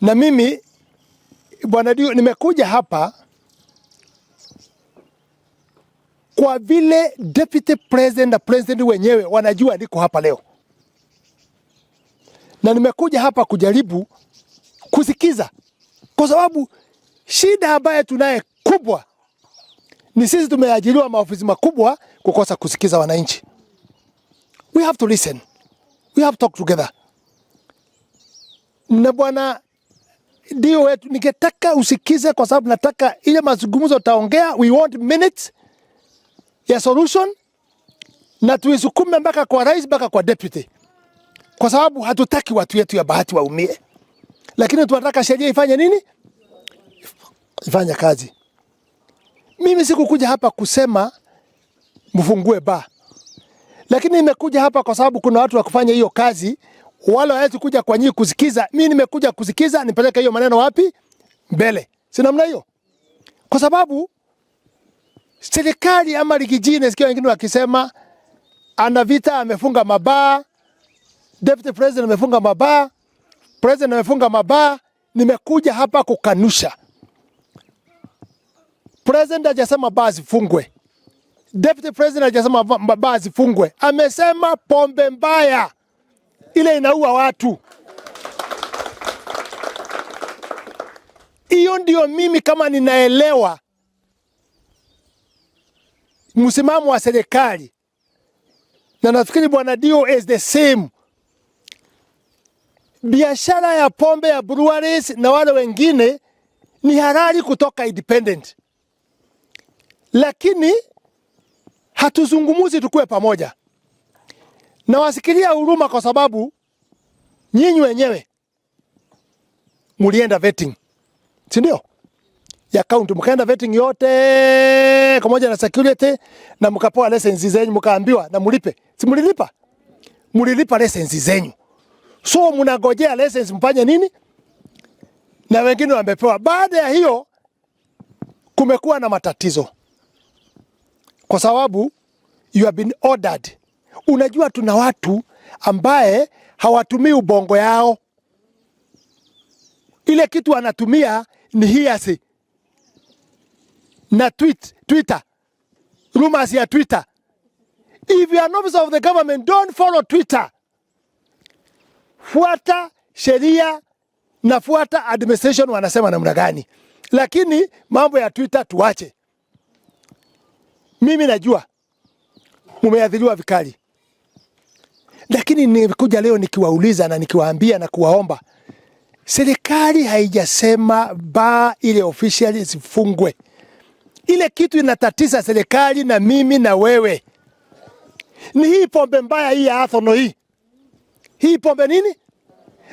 Na mimi bwana Dio nimekuja hapa kwa vile deputy president na president wenyewe wanajua niko hapa leo. Na nimekuja hapa kujaribu kusikiza, kwa sababu shida ambayo tunaye kubwa ni sisi tumeajiriwa maofisi makubwa kukosa kusikiza wananchi. We have to listen. We have to talk together. Na bwana Dio wetu, ningetaka usikize, kwa sababu nataka ile mazungumzo taongea, we want minutes ya solution, na tuisukume mpaka kwa rais, mpaka kwa deputy, kwa sababu hatutaki watu wetu ya Bahati waumie, lakini tunataka sheria ifanye nini? Ifanye kazi. Mimi sikukuja hapa kusema mfungue bar, lakini nimekuja hapa kwa sababu kuna watu wa kufanya hiyo kazi. Wale hawezi kuja kwa nyinyi kusikiza. Mimi nimekuja kusikiza, nipeleke hiyo maneno wapi? Mbele. Si namna hiyo? Kwa sababu serikali ama ligijini, nasikia wengine wakisema ana vita, amefunga mabaa, deputy president amefunga mabaa, president amefunga mabaa. Nimekuja hapa kukanusha. President hajasema baa zifungwe. Deputy president hajasema baa zifungwe. Amesema pombe mbaya ile inaua watu. Hiyo ndio mimi kama ninaelewa msimamo wa serikali, na nafikiri bwana Dio is the same. Biashara ya pombe ya breweries na wale wengine ni halali kutoka independent, lakini hatuzungumuzi tukue pamoja. Na wasikilia huruma, kwa sababu nyinyi wenyewe mulienda vetting, si ndio? Ya county mkaenda vetting yote pamoja na security, na mkapewa license zenyu, mkaambiwa na mulipe. Si mulilipa? Mulilipa license zenyu. So mnagojea license mfanye nini? Na wengine wamepewa. Baada ya hiyo kumekuwa na matatizo, kwa sababu you have been ordered. Unajua tuna watu ambaye hawatumii ubongo yao. Ile kitu anatumia ni hiasi na Twitter. Rumors ya Twitter. If you are an officer of the government, don't follow Twitter. Fuata sheria na fuata administration wanasema namna gani. Lakini mambo ya Twitter tuache. Mimi najua mumeadhiriwa vikali, lakini nimekuja leo nikiwauliza na nikiwaambia na kuwaomba, serikali haijasema baa ile officially zifungwe. Ile kitu inatatiza serikali na mimi na wewe ni hii pombe mbaya hii ya athono hii. Hii pombe nini?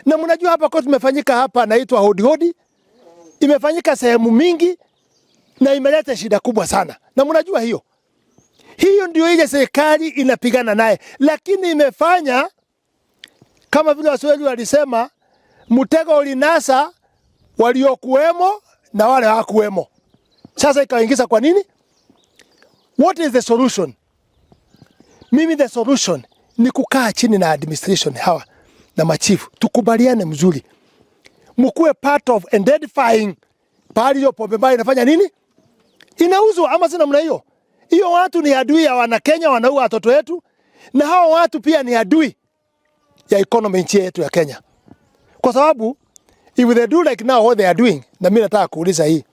Na mnajua hapa kwa tumefanyika hapa naitwa hodi hodi. Imefanyika sehemu mingi na imeleta shida kubwa sana. Na mnajua hiyo. Hiyo ndio ile serikali inapigana naye, lakini imefanya kama vile Waswahili walisema, mtego ulinasa waliokuwemo na wale hawakuwemo. Sasa ikaingiza kwa nini? What is the solution? Mimi the solution ni kukaa chini na administration hawa na machifu, tukubaliane mzuri. Mkuwe part of identifying pahali hiyo pombe mbaya inafanya nini? Inauzwa ama si namna hiyo? Hiyo watu ni adui ya wana Kenya, wanaua watoto wetu, na hao watu pia ni adui ya economy nchi yetu ya Kenya. Kwa sababu if they do like now what they are doing, na mimi nataka kuuliza hii.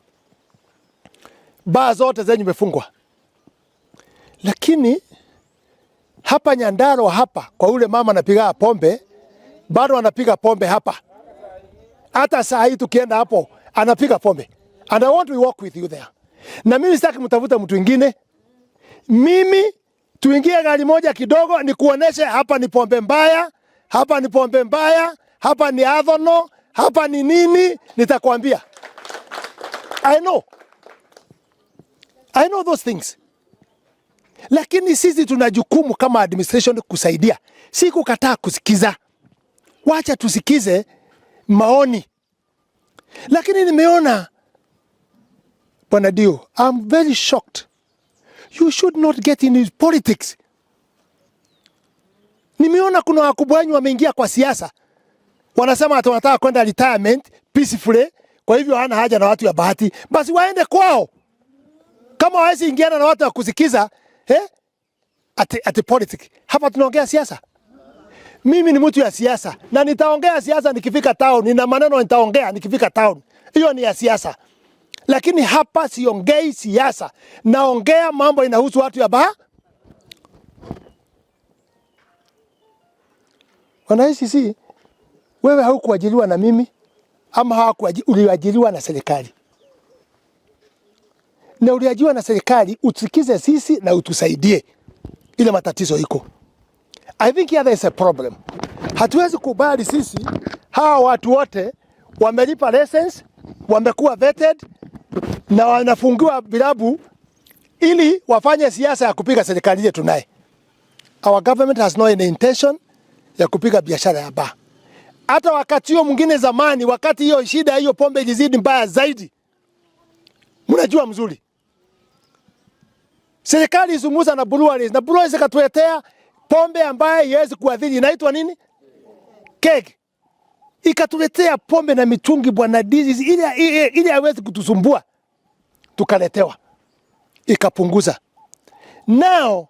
Baa zote zenye zimefungwa. Lakini hapa Nyandarua hapa kwa ule mama anapiga pombe, bado anapiga pombe hapa. Hata saa hii tukienda hapo anapiga pombe. And I want to work with you there. Na mimi sitaki mtafuta mtu mwingine. Mimi tuingie gari moja kidogo ni kuonesha hapa ni pombe mbaya, hapa ni pombe mbaya, hapa ni athono, hapa ni nini, nitakwambia. I know those things. Lakini sisi tuna jukumu kama administration kusaidia. Si kukataa kusikiza. Wacha tusikize maoni. Lakini nimeona Bwana Dio, I'm very shocked. You should not get in politics. Nimeona kuna wakubwa wenyu wameingia kwa siasa. Wanasema wanataka kwenda retirement peacefully. Kwa hivyo hana haja na watu ya Bahati, basi waende kwao. Kama hawezi ingiana na watu wa kusikiza ati politics. Hapa tunaongea siasa. Mimi ni mtu ya siasa na nitaongea siasa nikifika town. Nina maneno nitaongea nikifika town. Hiyo ni ya siasa. Lakini hapa siongei siasa. Naongea mambo inahusu watu ya Bahati. Wanaishi wewe haukuajiriwa na mimi ama uliajiriwa na serikali. Na uliajiriwa na serikali, utusikize sisi na utusaidie ile matatizo iko. I think here there is a problem. Hatuwezi kubali sisi hawa watu wote wamelipa license, wamekuwa vetted na wanafungiwa vilabu ili wafanye siasa ya kupiga serikali yetu naye. Our government has no intention ya kupiga biashara ya baa. Hata wakati hiyo mwingine zamani, wakati hiyo shida hiyo pombe ilizidi mbaya zaidi. Mnajua mzuri. Serikali izungumza na breweries, na breweries ikatuletea pombe ambayo haiwezi kuadhiri, inaitwa nini? Keg. Ikatuletea pombe na mitungi bwana disease ili haiwezi kutusumbua. Tukaletewa. Ikapunguza. Now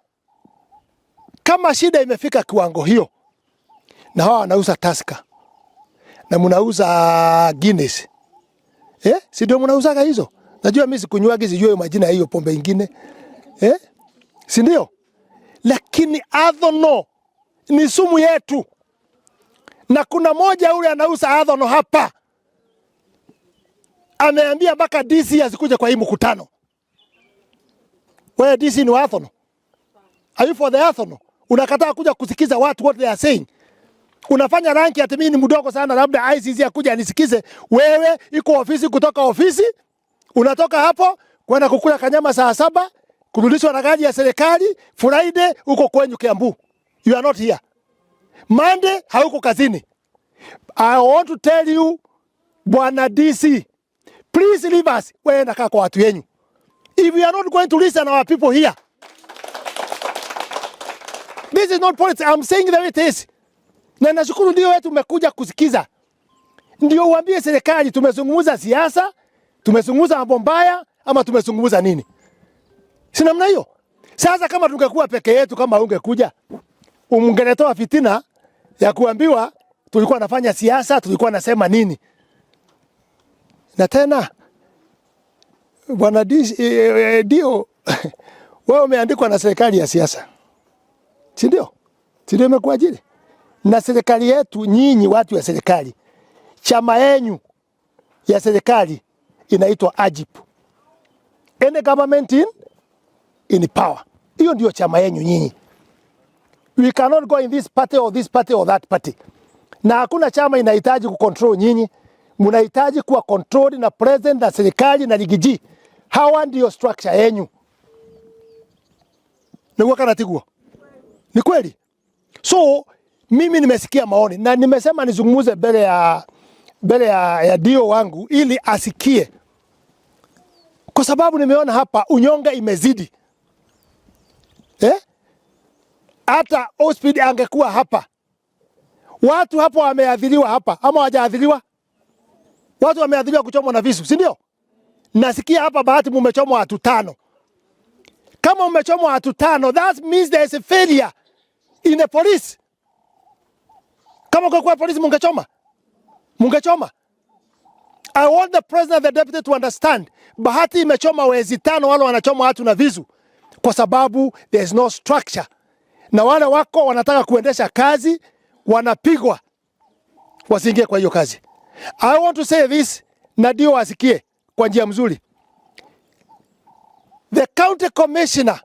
kama shida imefika kiwango hiyo na hawa wanauza Tusker na mnauza Guinness, si ndio mnauzaga hizo? Najua mimi sikunywaga, sijui majina hiyo pombe nyingine, si ndio? Lakini adhono ni sumu yetu, na kuna moja yule anauza adhono hapa ameambia mpaka DC asikuja kwa hii mkutano. Wewe DC ni adhono? Are you for the adhono? Unakataa kuja kusikiza watu what they are saying. Unafanya ranki ati mimi ni mdogo sana, labda ICC akuja anisikize. Wewe iko ofisi, kutoka ofisi unatoka hapo kwenda kukula kanyama saa 7, kurudishwa na gari ya serikali. Friday uko kwenyu Kiambu. You are not here. Monday hauko kazini. I want to tell you, bwana DC, please leave us. Wewe nakaa kwa watu wenyu. If we are not going to listen our people here, this is not politics. I'm saying the way it is. Na nashukuru ndio wetu umekuja kusikiza. Ndio uambie serikali tumezungumza siasa, tumezungumza mambo mbaya ama tumezungumza nini? Si namna hiyo. Sasa kama tungekuwa peke yetu, kama ungekuja ungeletoa fitina ya kuambiwa tulikuwa nafanya siasa, tulikuwa nasema nini. Na tena bwana ndio wewe umeandikwa na serikali ya siasa. Si ndio? Si ndio imekuajiri? Na serikali yetu, nyinyi watu ya serikali, chama yenu ya serikali inaitwa AGIP. Any government in power. Hiyo ndio chama yenu nyinyi. We cannot go in this party or this party or that party. Na hakuna chama inahitaji kucontrol nyinyi. Mnahitaji kuwa controlled na president na serikali na ligiji. Hawa ndio structure yenu. Ni kweli? So mimi nimesikia maoni na nimesema nizungumuze mbele ya dio wangu ili asikie. Kwa sababu nimeona hapa unyonga imezidi. Hata hospitali angekuwa hapa. Watu hapo wameadhiriwa hapa ama hawajaadhiriwa? Watu wameadhiriwa kuchomwa na visu, si ndio? Nasikia hapa Bahati mmechomwa watu 5. Kama mmechomwa watu 5, that means there is a failure in the police. Kama kwa polisi mungechoma. I want the president and the deputy to understand. Bahati imechoma wezi 5, wale wanachoma watu na visu kwa sababu there is no structure. Na wale wako wanataka kuendesha kazi wanapigwa wasiingie kwa hiyo kazi. I want to say this na ndio wasikie kwa njia mzuri. The county commissioner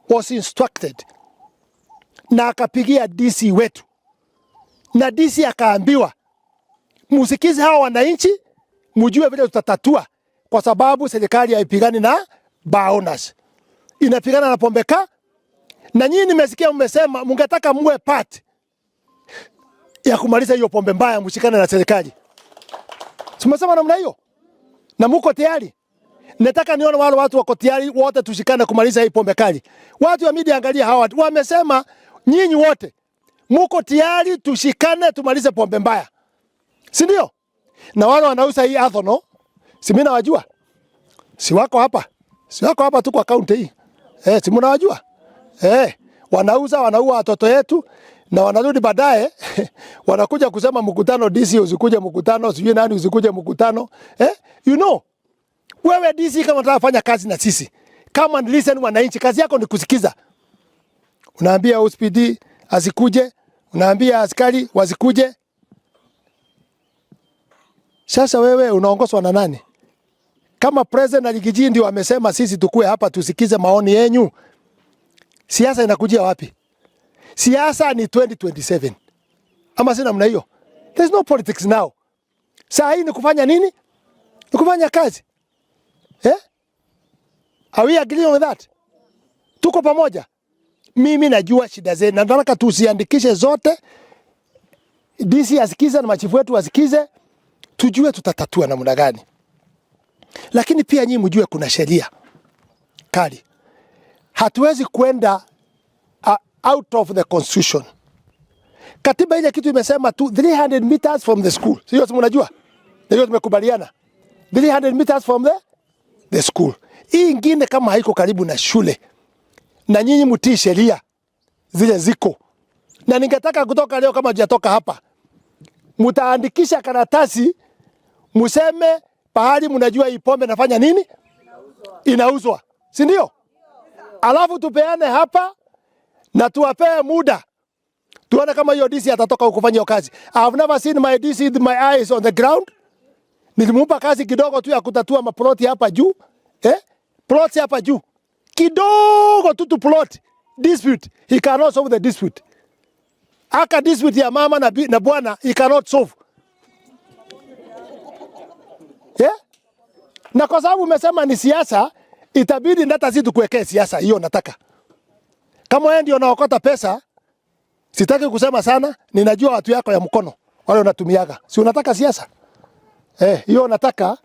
was instructed na akapigia DC wetu. Na DC akaambiwa musikize hawa wananchi, mjue vile tutatatua, kwa sababu serikali haipigani na baonas, inapigana na pombeka. Na nyinyi nimesikia mmesema mungetaka muwe part ya kumaliza hiyo pombe mbaya, mshikane na serikali. Tumesema namna hiyo na muko tayari. Nataka nione wale watu wako tayari wote tushikane kumaliza hii pombe kali. Watu wa media angalia hawa watu wamesema nyinyi wote muko tayari tushikane tumalize pombe mbaya. Si ndio? Na wale wanauza hii athono, si mimi nawajua. Si wako hapa. Si wako hapa tu kwa kaunti hii. Si mnawajua. Wanaua watoto yetu na wanarudi baadaye wanakuja kusema mkutano DC usikuje mkutano, sijui nani usikuje mkutano. You know. Wewe DC kama unataka kufanya kazi na sisi, kama ni listen wananchi, kazi yako ni kusikiza. Unaambia OSPD asikuje, unaambia askari wasikuje. Sasa wewe unaongozwa na nani? Kama president alikiji ndio amesema sisi tukue hapa tusikize maoni yenu, siasa inakujia wapi? Siasa ni 2027. Ama sina namna hiyo. There's no politics now. Saa hii ni kufanya nini? Ni kufanya kazi. Are we agreeing on that? Tuko pamoja. Mimi najua shida zenu. Na nataka tusiandikishe zote. DC asikize na machifu wetu asikize. Tujue tutatatua namna gani. Lakini pia nyinyi mjue kuna sheria kali. Hatuwezi kwenda out of the constitution. Katiba ile kitu imesema tu 300 meters from the school. Sio mnajua? Ndio tumekubaliana. 300 meters from the school. Hii ingine kama haiko karibu na shule. Na nyinyi mtii sheria zile ziko. Na ningetaka kutoka leo kama hujatoka hapa, mtaandikisha karatasi museme pahali mnajua hii pombe nafanya nini? Inauzwa. Si ndio? Alafu tupeane hapa na tuwapee muda. Tuone kama hiyo DC atatoka kufanya hiyo kazi. I have never seen my DC with my eyes on the ground. Nilimpa kazi kidogo tu ya kutatua maploti hapa juu. Plot hapa juu. Kidogo tu plot dispute. He cannot solve the dispute. Aka dispute ya mama na bwana he cannot solve. Na kwa sababu umesema ni siasa, itabidi ndata sisi tukuwekee siasa hiyo nataka. Kama wewe ndio unaokota pesa, sitaki kusema sana, ninajua watu yako ya mkono wale unatumiaga. Si unataka siasa? Hiyo nataka.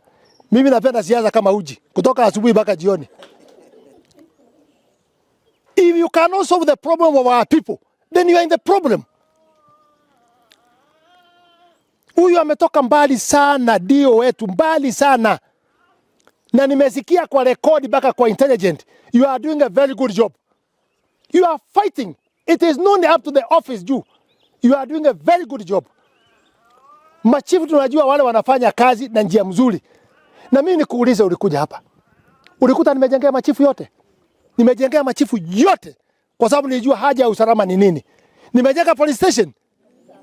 Mimi napenda siasa kama uji kutoka asubuhi mpaka jioni. If you cannot solve the problem of our people, then you are in the problem. Huyu ametoka mbali sana, dio wetu mbali sana. Na nimesikia kwa rekodi mpaka kwa intelligent. You are doing a very good job. You are fighting. It is not up to the office you. You are doing a very good job. Machifu tunajua wale wanafanya kazi na njia mzuri. Na mimi nikuulize, ulikuja hapa, ulikuta nimejengea machifu yote? Nimejengea machifu yote kwa sababu nilijua haja ya usalama ni nini. Nimejenga police station,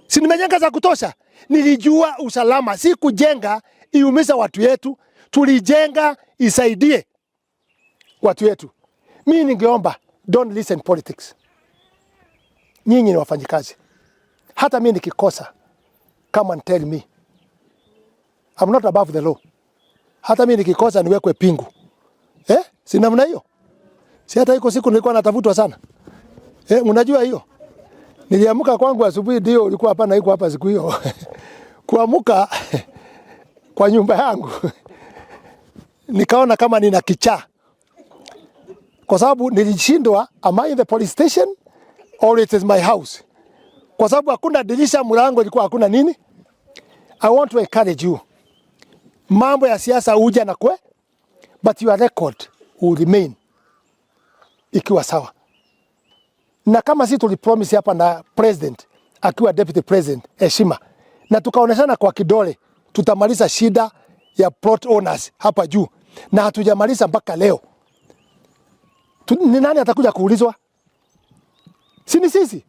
si nimejenga za kutosha? Nilijua usalama, si kujenga iumiza watu yetu. Tulijenga isaidie watu yetu. Mimi ningeomba don't listen politics. Nyinyi ni wafanyikazi. Hata mimi nikikosa, come and tell me. I'm not above the law. Hata mimi nikikosa niwekwe pingu. Si namna hiyo. Si hata iko siku nilikuwa natafutwa sana. Unajua hiyo? Niliamka kwangu asubuhi ndio ulikuwa hapa na iko hapa siku hiyo. Kuamka kwa nyumba yangu. Nikaona kama nina kichaa. Kwa sababu nilishindwa, am I in the police station or it is my house? Kwa sababu hakuna dirisha, mlango ilikuwa hakuna nini. I want to encourage you. Mambo ya siasa uja na kwe, but your record will remain ikiwa sawa. Na kama si tulipromise hapa na president, akiwa deputy president, heshima. Na tukaoneshana kwa kidole, tutamaliza shida ya plot owners hapa juu. Na hatujamaliza mpaka leo. Ni nani atakuja kuulizwa? Si ni sisi.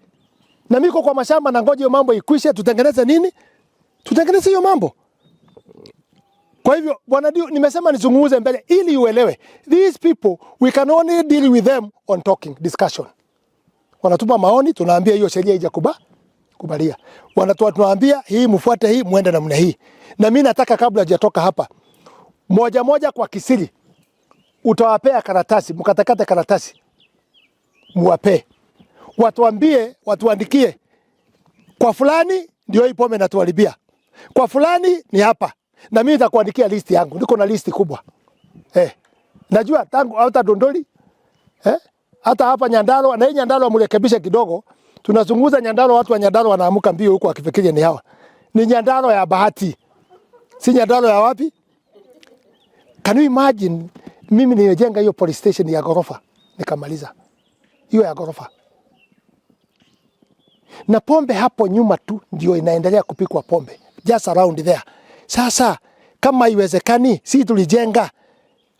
Na miko kwa mashamba na ngoja hiyo mambo ikwishe, tutengeneze nini? Tutengeneze hiyo mambo. Kwa hivyo, bwana dio, nimesema nizungumze mbele ili uelewe. These people, we can only deal with them on talking, discussion. Wanatupa maoni, tunaambia hiyo sheria kubalia. Tunaambia hii mfuate hii, muende namna hii. Na mimi nataka kabla hajatoka hapa, moja kwa kisiri, utawapea karatasi, mkatakate karatasi. Muwape. Watuandikie. Kwa fulani ndio hii pombe natuharibia. Kwa fulani ni hapa. Na mimi nitakuandikia listi yangu. Niko na listi kubwa. Najua tangu hata Dondoli, hata hapa Nyandalo, na hii Nyandalo amrekebisha kidogo. Tunazunguza Nyandalo, watu wa Nyandalo wanaamuka mbio huko wakifikiria ni hawa. Ni Nyandalo ya Bahati. Si Nyandarua ya wapi? Can you imagine mimi nimejenga hiyo police station ya ghorofa nikamaliza. Hiyo ya ghorofa. Na pombe hapo nyuma tu ndio inaendelea kupikwa pombe. Just around there. Sasa kama iwezekani si tulijenga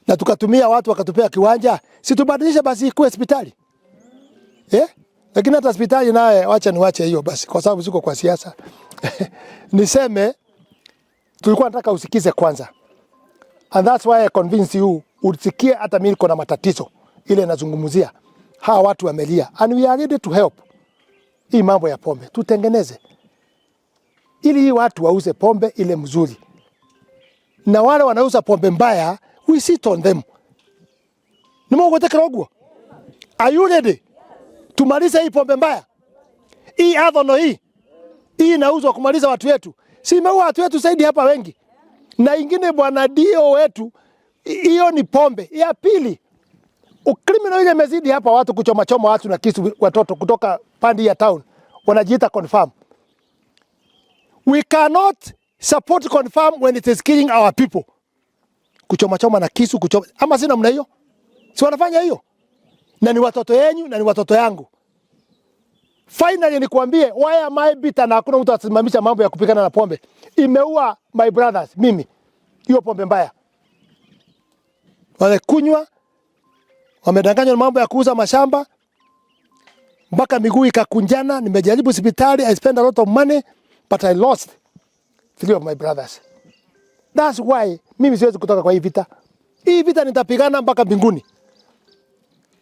na tukatumia watu wakatupea kiwanja, si tubadilishe basi ikuwe hospitali. Lakini hata hospitali naye wacha hiyo basi kwa sababu siko kwa siasa. Niseme tulikuwa nataka usikize kwanza. And that's why I convinced you usikie hata mimi niko na matatizo ile nazungumzia. Hawa watu wamelia and we are ready to help. Hii mambo ya pombe tutengeneze. Ili hii watu wauze pombe ile mzuri. Na wale wanauza pombe mbaya, we sit on them. Nimeogote kirogwo. Are you ready? Tumalize hii pombe mbaya. Hii adhono hii. Hii inauzwa kumaliza watu wetu. Si imeua watu wetu zaidi hapa wengi. Na ingine bwana dio wetu, hiyo ni pombe. Ya pili, ukriminal ile mezidi hapa watu kuchoma watu na kisu watoto kutoka pandi ya town. Wanajiita confirm. We cannot support confirm when it is killing our people. Kuchoma na kisu ama sina mna hiyo? Si wanafanya hiyo? Na ni watoto yenyu na ni watoto yangu. Finally nikuambie why am I bitter na hakuna mtu atasimamisha mambo ya kupigana na pombe. Imeua my brothers mimi. Hiyo pombe mbaya. Wamekunywa, wamedanganywa na mambo ya kuuza mashamba. Mpaka miguu ikakunjana, nimejaribu hospitali, I spent a lot of money but I lost 3 of my brothers. That's why mimi siwezi kutoka kwa hii vita. Hii vita nitapigana mpaka mbinguni.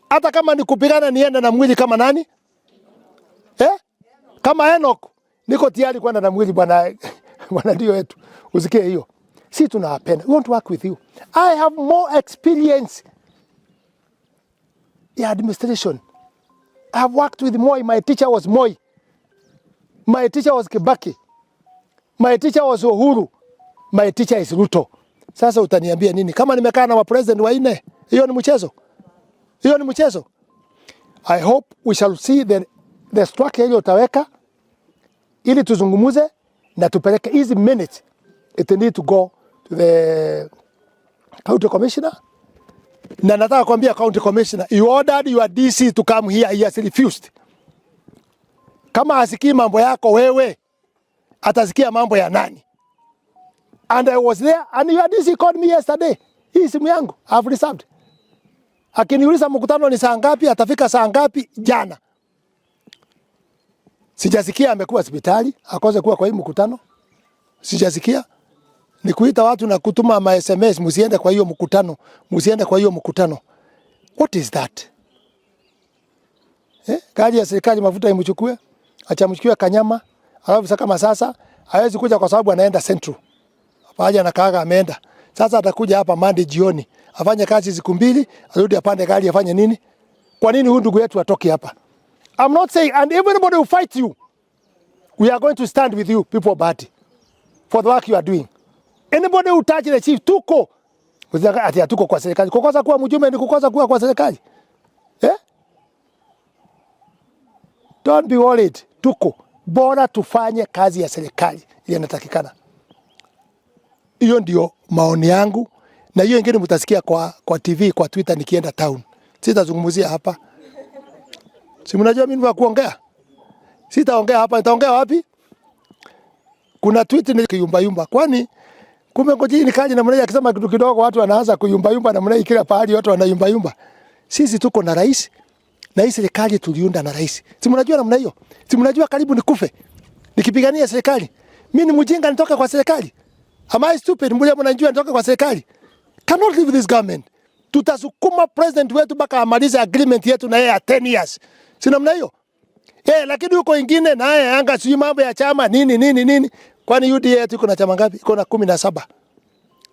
Hata kama nikupigana niende na mwili kama nani? Kama Enoch, niko tayari kwenda na mwili bwana ndio wetu. Usikie hiyo. Si tunawapenda. We want to work with you. I have more experience in administration. I have worked with Moi. My teacher was Moi. My teacher was Kibaki. My teacher was Uhuru. My teacher is Ruto. Sasa utaniambia nini? Kama nimekaa na president wa 4, hiyo ni mchezo. Hiyo ni mchezo. I hope we shall see the structure hiyo utaweka ili tuzungumuze na tupeleke hizi minutes. It need to go to the county commissioner. Na nataka kuambia county commissioner, you ordered your DC to come here, he has refused. Kama hasikii mambo yako wewe, atasikia mambo ya nani? And I was there and your DC called me yesterday. Hii simu yangu, I have reserved. Akiniuliza mkutano ni saa ngapi, atafika saa ngapi jana. Sijasikia amekuwa hospitali, akose kuwa kwa hii mkutano. Sijasikia. Ni kuita watu na kutuma ma SMS, msiende kwa hiyo mkutano, msiende kwa hiyo mkutano. What is that? Gari ya serikali mafuta imchukue, achamchukue Kanyama, alafu sasa kama sasa hawezi kuja kwa sababu anaenda Central. Hapaja na kaaga ameenda. Sasa atakuja hapa Monday jioni, afanye kazi siku 2, arudi apande gari afanye nini? Kwa nini huyu ndugu yetu atoke hapa? I'm not saying and everybody will fight you. We are going to stand with you, people of Bahati, for the work you are doing. Anybody who touch the chief, tuko. Ati tuko kwa serikali. Kukosa kuwa mjumbe ni kukosa kuwa kwa serikali. Don't be worried. Tuko. Bora tufanye kazi ya serikali ile inatakikana. Hiyo ndio maoni yangu. Na hiyo ingine mtasikia kwa TV, kwa Twitter nikienda town. Sitazungumzia hapa. Si mnajua mimi wa kuongea? Sitaongea hapa, nitaongea wapi? Kuna tweet ni kuyumba. Kwani kumbe ngoji ni kaji na mnaje akisema kitu kidogo watu wanaanza kuyumba na mnaje kila pahali watu wanayumba. Sisi tuko na rais na hii serikali tuliunda na rais. Si mnajua namna hiyo? Si mnajua karibu nikufe nikipigania serikali. Mimi ni mjinga nitoka kwa serikali. Am I stupid? Mnajua nitoka kwa serikali. Cannot leave this government. Tutasukuma president wetu mpaka amalize agreement yetu na yeye 10 years. Si namna hiyo? Lakini huko ingine naye anga sio mambo ya chama nini. Kwani UDA tuko na chama ngapi? Iko na 17.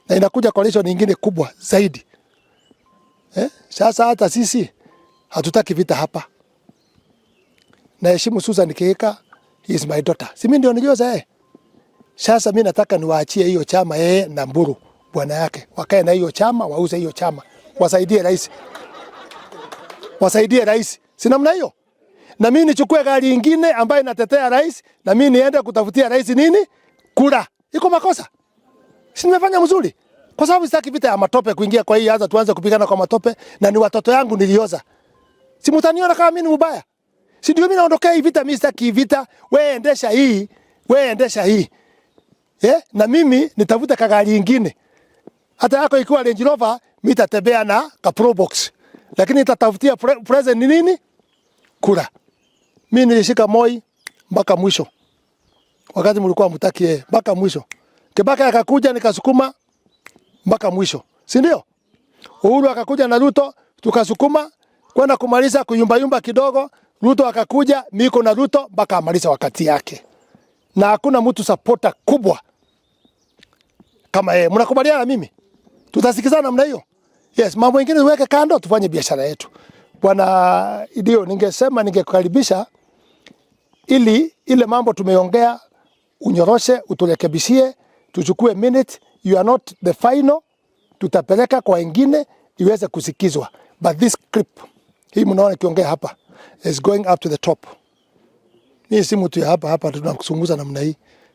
Na inakuja coalition nyingine kubwa zaidi. Sasa hata sisi hatutaki vita hapa. Na heshimu Susan Keka, he is my daughter. Si mimi ndio nijioza Sasa mimi nataka niwaachie hiyo chama yeye na Mburu bwana yake. Wakae na hiyo chama, wauze hiyo chama. Wasaidie rais. Wasaidie rais. Si namna hiyo? Na mimi nichukue gari nyingine ambayo inatetea rais na mimi niende kutafutia rais nini? Kura. Iko makosa? Si nimefanya mzuri? Kwa sababu sitaki vita ya matope kuingia kwa hii, hata tuanze kupigana kwa matope na ni watoto yangu nilioza. Si mtaniona kama mimi ni mbaya? Si ndio mimi naondokea hii vita, mimi sitaki vita. Wewe endesha hii, wewe endesha hii. Na mimi nitavuta kagari nyingine. Hata yako ikiwa Range Rover, mimi nitatembea na ka Pro Box. Lakini nitatafutia present ni nini? Kura. Mimi nilishika Moi mpaka mwisho. Wakati mlikuwa mtaki mpaka mwisho. Kibaki akakuja nikasukuma mpaka mwisho. Si ndio? Uhuru akakuja na Ruto tukasukuma kwenda kumaliza kuyumba kidogo. Ruto akakuja, miko na Ruto mpaka amaliza wakati yake. Na hakuna mtu supporter kubwa kama yeye. Mnakubaliana mimi? Tutasikizana namna hiyo. Yes, mambo mengine tuweke kando, tufanye biashara yetu. Bwana Idio, ningesema ningekukaribisha ili ile mambo tumeongea unyoroshe, uturekebishie, tuchukue minute. You are not the final. Tutapeleka kwa wengine iweze kusikizwa. But this clip, hii mnaona kiongea hapa, is going up to the top. Mimi si mtu ya hapa tunakuzungumza namna hii.